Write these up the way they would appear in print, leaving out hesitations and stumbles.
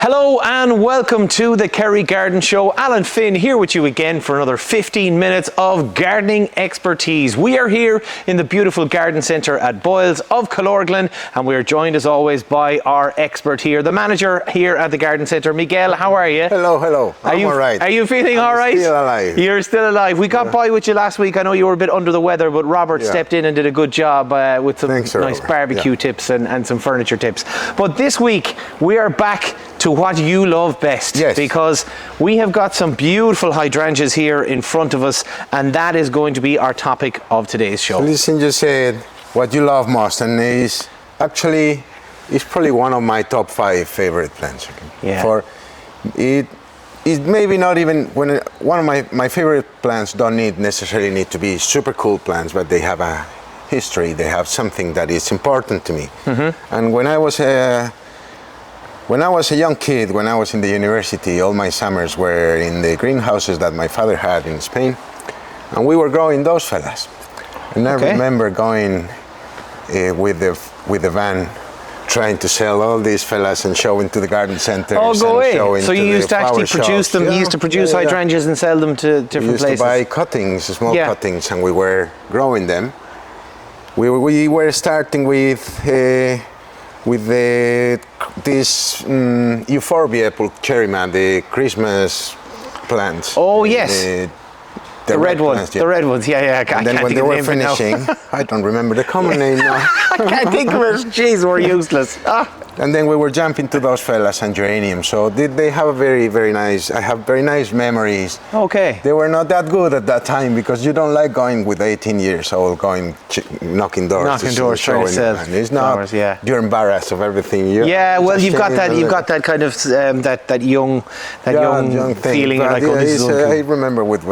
Hello and welcome to the Kerry Garden Show. Alan Finn here with you again for another 15 minutes of gardening expertise. We are here in the beautiful garden centre at Boyles of Killorglin, and we are joined as always by our expert here, the manager here at the garden centre. Miguel, how are you? Hello. I'm all right. Are you feeling all right? Still alive. You're still alive. We got by with you last week. I know you were a bit under the weather, but Robert stepped in and did a good job with some nice barbecue tips and some furniture tips. But this week we are back to what you love best, because we have got some beautiful hydrangeas here in front of us, and that is going to be our topic of today's show. Listen, you said what you love most, and it's probably one of my top 5 favorite plants. Yeah. For it is maybe not even one of my favorite plants don't necessarily need to be super cool plants, but they have a history. They have something that is important to me. Mm-hmm. And when I was a young kid, when I was in the university, all my summers were in the greenhouses that my father had in Spain, and we were growing those fellas. And I remember going with the van, trying to sell all these fellas and showing to the garden centers. Oh, go away! So you the used to actually produce them. You used to produce hydrangeas and sell them to different places. We used to buy cuttings, small cuttings, and we were growing them. We were starting with this euphorbia pulcherrima, the Christmas plants. Oh yes, the red ones. The red ones. Yeah. And then when they were finishing, I don't remember the common name now. I can't think of it. Jeez, we're useless. And then we were jumping to those fellas and geraniums. So they have a very nice. I have very nice memories. Okay. They were not that good at that time because you don't like going with 18 years old, knocking doors. Trying to sell. And it's not. Flowers, You're embarrassed of everything. You've got that kind of that young feeling. I remember with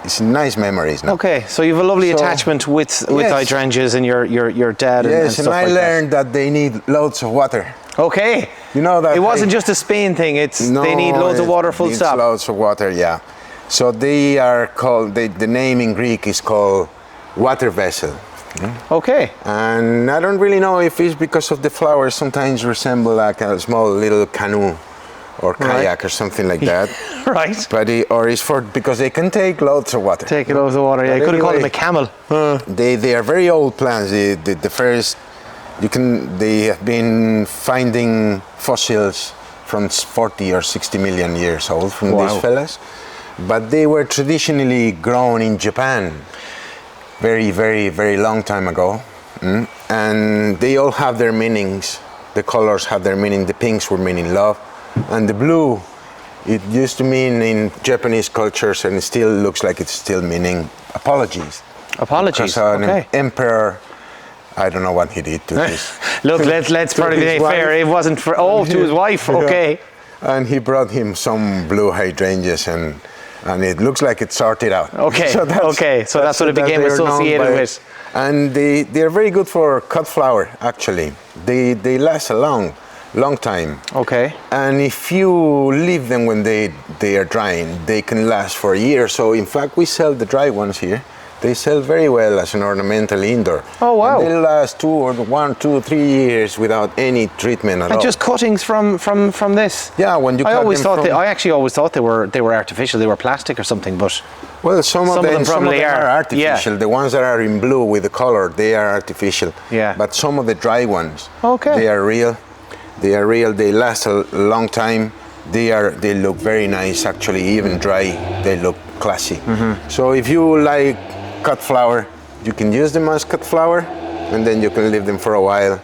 it's nice memories now. Okay, so you have a lovely attachment with hydrangeas and your dad and stuff like that. Yes, and I learned that they need loads of water. Okay. You know that. It wasn't just a Spain thing, they need loads of water, full stop. Loads of water, yeah. So they are called, the name in Greek is called water vessel. Okay. And I don't really know if it's because of the flowers sometimes resemble like a small little canoe or kayak or something like that. Right. But because they can take loads of water. Take loads of water, yeah. You could have called them a camel. They are very old plants. The first, they have been finding fossils from 40 or 60 million years old from these fellas. But they were traditionally grown in Japan very long time ago. And they all have their meanings. The colors have their meaning. The pinks were meaning love. And the blue, it used to mean in Japanese cultures, and it still looks like it's still meaning apologies. Apologies, because an emperor, I don't know what he did to this. Look, let's probably be fair. It wasn't to his wife, okay. And he brought him some blue hydrangeas, and it looks like it's sorted out. Okay, so that's what it became associated with. And they are very good for cut flower, actually. They last a long time. Okay. And if you leave them when they are drying, they can last for a year. So in fact, we sell the dry ones here. They sell very well as an ornamental indoor. Oh wow! And they last 1, 2, 3 years without any treatment at all. And just cuttings from this. Yeah, when you. I actually always thought they were artificial. They were plastic or something, but. Well, some of them are artificial. Yeah. The ones that are in blue with the color, they are artificial. Yeah. But some of the dry ones, they are real. They last a long time. They look very nice, actually. Even dry, they look classy. Mm-hmm. So if you like cut flower, you can use them as cut flower, and then you can leave them for a while,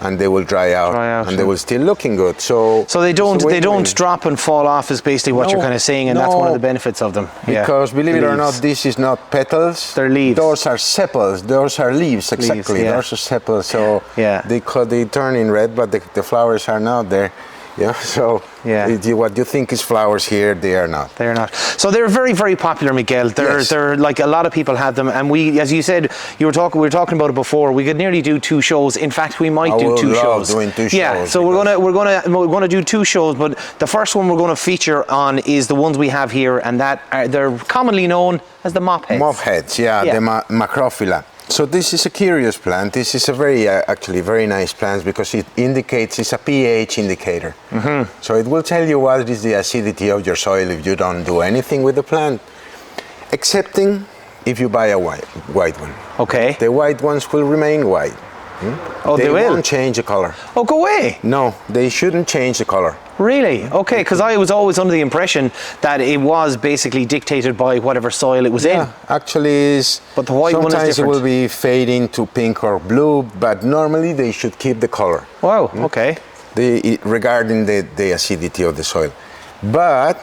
and they will dry out and they will still looking good. So they don't drop and fall off is basically what you're kind of saying, and that's one of the benefits of them. Because believe it or not, this is not petals. They're leaves. Those are sepals. Those are leaves. Exactly. Those are sepals. So they turn in red, but the flowers are not there. Yeah, so what you think is flowers here, they are not. They're not. So they're very popular, Miguel. They're like a lot of people have them, and we, as you said, we were talking about it before. We could nearly do 2 shows. In fact, we might do 2 shows. Doing 2 shows. Yeah. So we're gonna do 2 shows, but the first one we're going to feature on is the ones we have here, and they're commonly known as the mop heads. Mop heads, the macrophylla. So this is a curious plant. This is a very, actually very nice plant because it indicates, it's a pH indicator. So it will tell you what is the acidity of your soil if you don't do anything with the plant, excepting if you buy a white one. Okay. The white ones will remain white. Oh, they will? They won't change the color. Oh, go away. No, they shouldn't change the color. Really? Okay, because I was always under the impression that it was basically dictated by whatever soil it was in. Actually is. But the white one is sometimes different. it will be fading to pink or blue, but normally they should keep the color. Wow, okay. Regarding the acidity of the soil. But,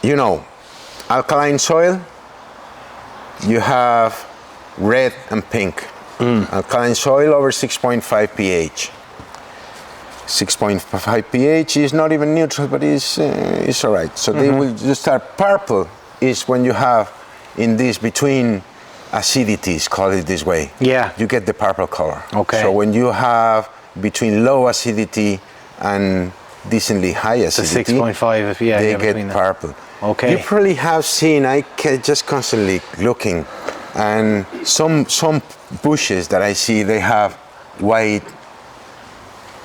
you know, alkaline soil, you have red and pink. Alkaline soil over 6.5 pH. 6.5 pH is not even neutral, but it's all right. So they will just start. Purple is when you have in this between acidities, call it this way. Yeah. You get the purple color. Okay. So when you have between low acidity and decently high acidity, 6.5, yeah, they yeah, get between that. purple. Okay. You probably have seen, just constantly looking, and some bushes that I see, they have white,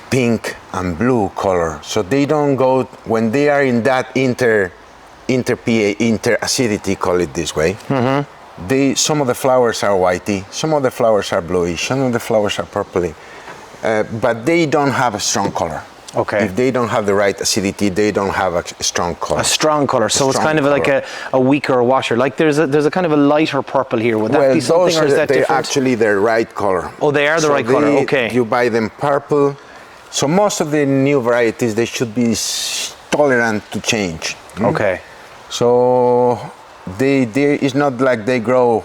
pink and blue color. So they don't go, when they are in that inter acidity, call it this way, some of the flowers are whitey, some of the flowers are bluish, some of the flowers are purpley, but they don't have a strong color. Okay. If they don't have the right acidity, they don't have a strong color. A strong color. So it's kind of color. like a weaker washer. Like there's a kind of a lighter purple here. Would that be something, or is that they're different? actually the right color. Oh, they are the right color. Okay. You buy them purple. So most of the new varieties, they should be tolerant to change. Okay. So it's not like they grow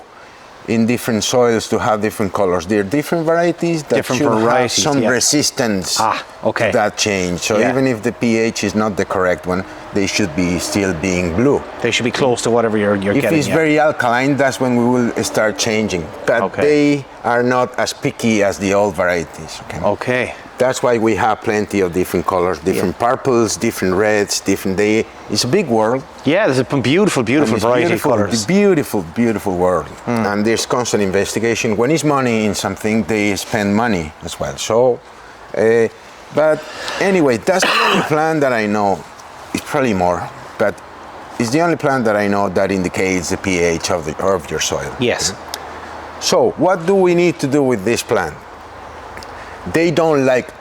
in different soils to have different colors. They're different varieties that Different should varieties, have some yeah. resistance okay. to that change. So Yeah. even if the pH is not the correct one, they should be still being blue. They should be close to whatever you're If getting. it's very alkaline, that's when we will start changing. But they are not as picky as the old varieties. Okay. That's why we have plenty of different colors, different purples, different reds, it's a big world. Yeah, there's a beautiful variety of colors. Beautiful world. And there's constant investigation. When it's money in something, they spend money as well. So, but anyway, that's the only plant that I know. It's probably more, but it's the only plant that I know that indicates the pH of your soil. Yes. So, what do we need to do with this plant? They don't like,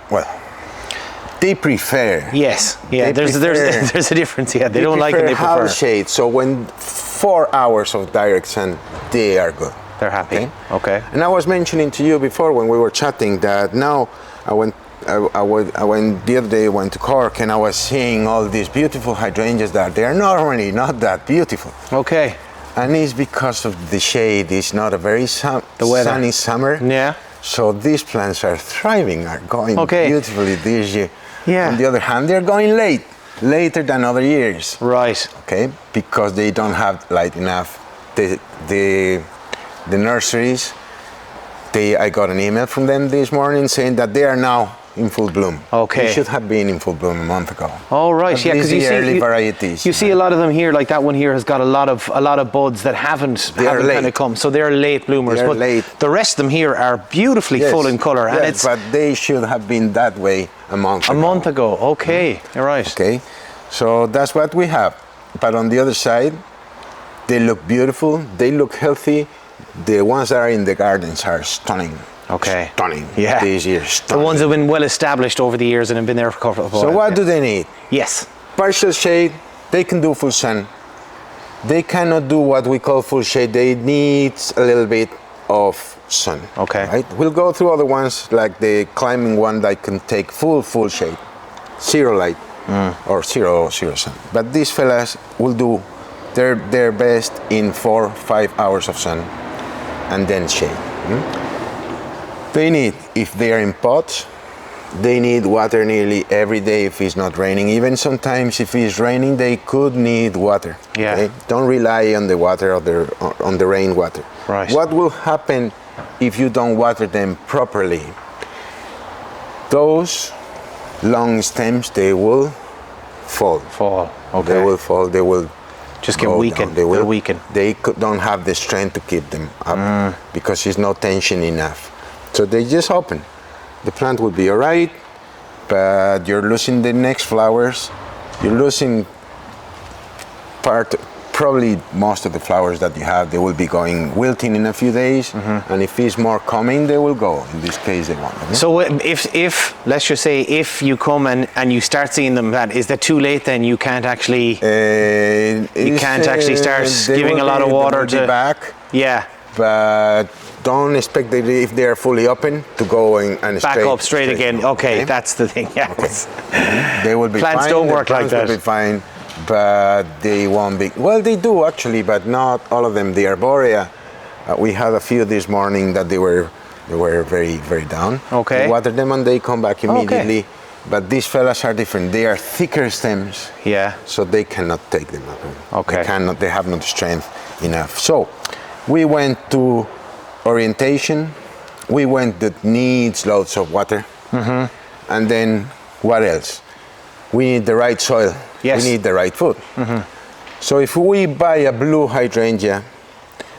they prefer. Yes. Yeah. There's a difference. Yeah. They don't like it. They prefer house shade. So when 4 hours of direct sun, they are good. They're happy. Okay. And I was mentioning to you before when we were chatting that now I went the other day. I went to Cork and I was seeing all these beautiful hydrangeas that they are normally not that beautiful. Okay. And it's because of the shade. It's not a very sunny summer. Yeah. So these plants are thriving, are going beautifully this year. Yeah. On the other hand, they're going later than other years. Right. Okay, because they don't have light enough. The nurseries, I got an email from them this morning saying that they are now in full bloom. Okay. They should have been in full bloom a month ago. Oh right, yeah, because you see early varieties. You see a lot of them here, like that one here has got a lot of buds that haven't kind of come, so they're late bloomers. They're but late. The rest of them here are beautifully full in colour, and it's. But they should have been that way a month ago. A month ago, okay, you're right. Okay, so that's what we have. But on the other side, they look beautiful. They look healthy. The ones that are in the gardens are stunning. Okay. Stunning. Yeah. These years. Stunning. The ones that have been well established over the years and have been there for a couple of years. So what do they need? Yes. Partial shade. They can do full sun. They cannot do what we call full shade. They need a little bit of sun. Okay. Right? We'll go through other ones like the climbing one that can take full shade, zero light or zero sun. But these fellas will do their best in 4 or 5 hours of sun and then shade. They need, if they are in pots, they need water nearly every day if it's not raining. Even sometimes if it's raining, they could need water. Yeah. Okay? Don't rely on the water on the rainwater. Right. What will happen if you don't water them properly? Those long stems, they will fall. Okay. They will fall. They will just get weakened. They will weaken. They don't have the strength to keep them up because there's no tension enough. So they just open. The plant will be all right, but you're losing the next flowers. You're losing probably most of the flowers that you have. They will be going wilting in a few days, and if it's more coming, they will go. In this case, they won't. So if let's just say if you come and you start seeing them, is that too late? Then you can't actually you can't actually start giving a lot of water to back. Yeah, but don't expect that if they are fully open to go and back up straight again. Okay, that's the thing. Yes. Okay. They will be plants fine. don't work like that. Will be fine, but they won't be. Well, they do actually, but not all of them. The arborea, we had a few this morning that they were very, very down. Okay. We water them and they come back immediately. Okay. But these fellas are different. They are thicker stems. Yeah. So they cannot take them up. Okay. They cannot. They have not strength enough. So we went to orientation. We went that needs loads of water. And then what else? We need the right soil. Yes. We need the right food. So if we buy a blue hydrangea,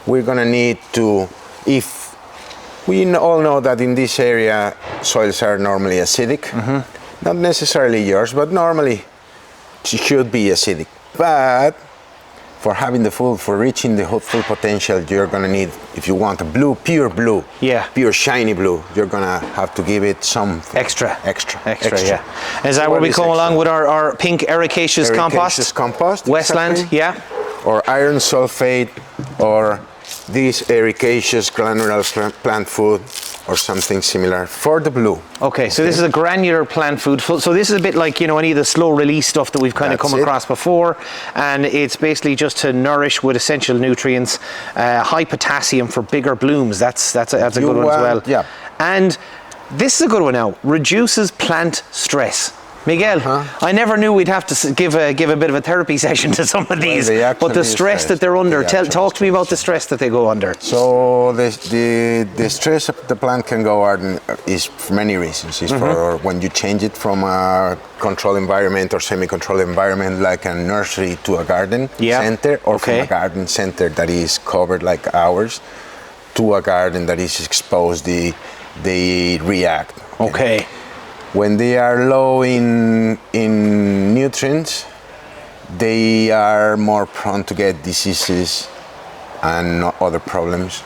we're gonna need to, if we all know that in this area soils are normally acidic, not necessarily yours, but normally it should be acidic. But for having the food, for reaching the full potential, you're gonna need, if you want a blue, pure blue, pure shiny blue, you're gonna have to give it some extra. Yeah. Is that so where we come along with our pink Hydrangeas compost? Westland, exactly. Or iron sulfate, or this Hydrangeas granular plant food, or something similar for the blue. Okay, so this is a granular plant food. So this is a bit like, any of the slow release stuff that we've kind of come across before, and it's basically just to nourish with essential nutrients, high potassium for bigger blooms. That's a good one as well. Yeah. And this is a good one now. Reduces plant stress. Miguel, I never knew we'd have to give a bit of a therapy session to some of these, but the stress that they're under, talk to me about the stress that they go under. So the stress the plant can go under is for many reasons. It's for when you change it from a controlled environment or semi-controlled environment like a nursery to a garden center, or from a garden center that is covered like ours to a garden that is exposed, they react. Okay. When they are low in nutrients, they are more prone to get diseases and other problems.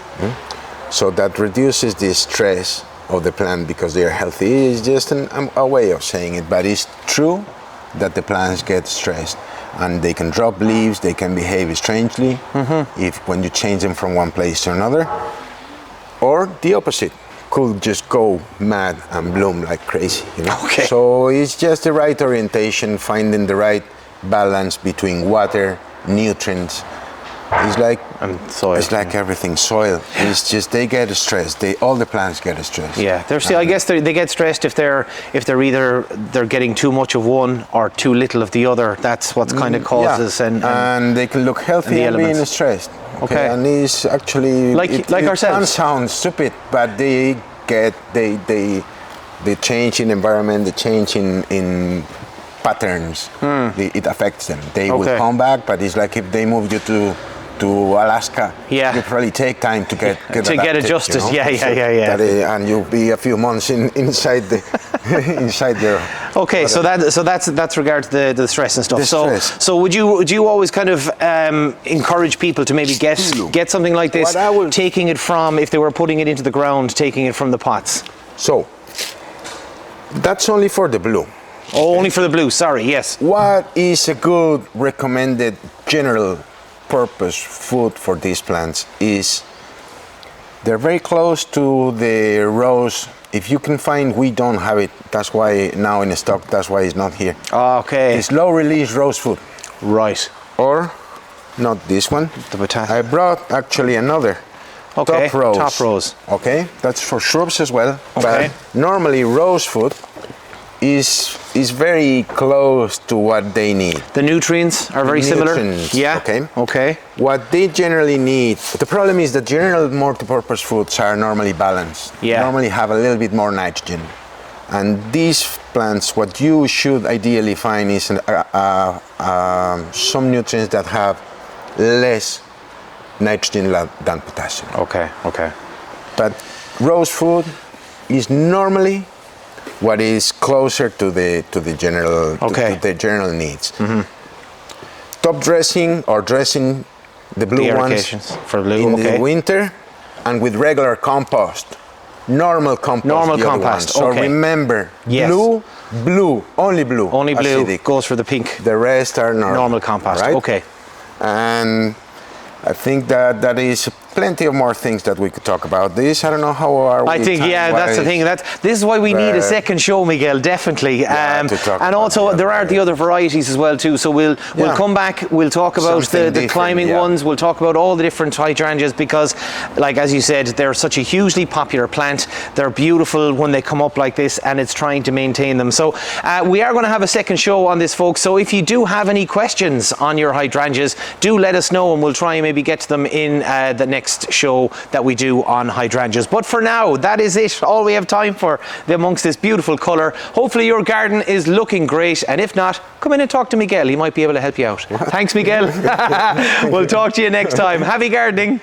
So that reduces the stress of the plant because they are healthy. It's just a way of saying it, but it's true that the plants get stressed and they can drop leaves, they can behave strangely when you change them from one place to another, or the opposite. Could just go mad and bloom like crazy, Okay. So it's just the right orientation, finding the right balance between water, nutrients. It's like soil. It's like everything. Soil. It's just they get stressed. All the plants get stressed. Yeah, I guess they get stressed if they're either getting too much of one or too little of the other. That's what kind of causes and they can look healthy and being stressed. Okay. And it's actually like ourselves. It can sound stupid, but they change in environment, the change in patterns. It affects them. They will come back, but it's like if they move you to Alaska, you probably take time to get adjusted. Yeah. And you'll be a few months inside there. Okay, so that's regard to the stress and stuff. So would you always kind of encourage people to maybe get something like this, taking it from, if they were putting it into the ground, taking it from the pots? So that's only for the blue. Oh, only for the blue. Sorry. Yes. What is a good recommended general purpose food for these plants is they're very close to the rose. If you can find, we don't have it. That's why now in stock. That's why it's not here. Okay. It's low release rose food. Right. Or not this one. The potassium. I brought actually another. Okay. Top rose. Okay. That's for shrubs as well. Okay. But normally rose food is very close to what they need. The nutrients are very similar? Yeah. Okay. What they generally need, the problem is that general multi-purpose foods are normally balanced. Yeah. Normally have a little bit more nitrogen. And these plants, what you should ideally find is some nutrients that have less nitrogen than potassium. Okay. But rose food is normally what is closer to the general to the general needs. Top dressing or dressing the blue ones for blue, in the winter, and with regular compost. Normal compost. So remember, blue, only blue. Only blue acidic. goes for the pink. The rest are normal compost. Right? Okay. And I think that is plenty of more things that we could talk about. This, I don't know how are we. I think, that's the thing. This is why we need a second show, Miguel, definitely. And also, there are the other varieties as well, too. So we'll come back, we'll talk about the climbing ones, we'll talk about all the different hydrangeas, because, like, as you said, they're such a hugely popular plant. They're beautiful when they come up like this, and it's trying to maintain them. So we are going to have a second show on this, folks. So if you do have any questions on your hydrangeas, do let us know, and we'll try and maybe get to them in the next show that we do on hydrangeas. But for now, that is it, all we have time for amongst this beautiful colour. Hopefully your garden is looking great, and if not, come in and talk to Miguel. He might be able to help you out. Thanks, Miguel. We'll talk to you next time. Happy gardening.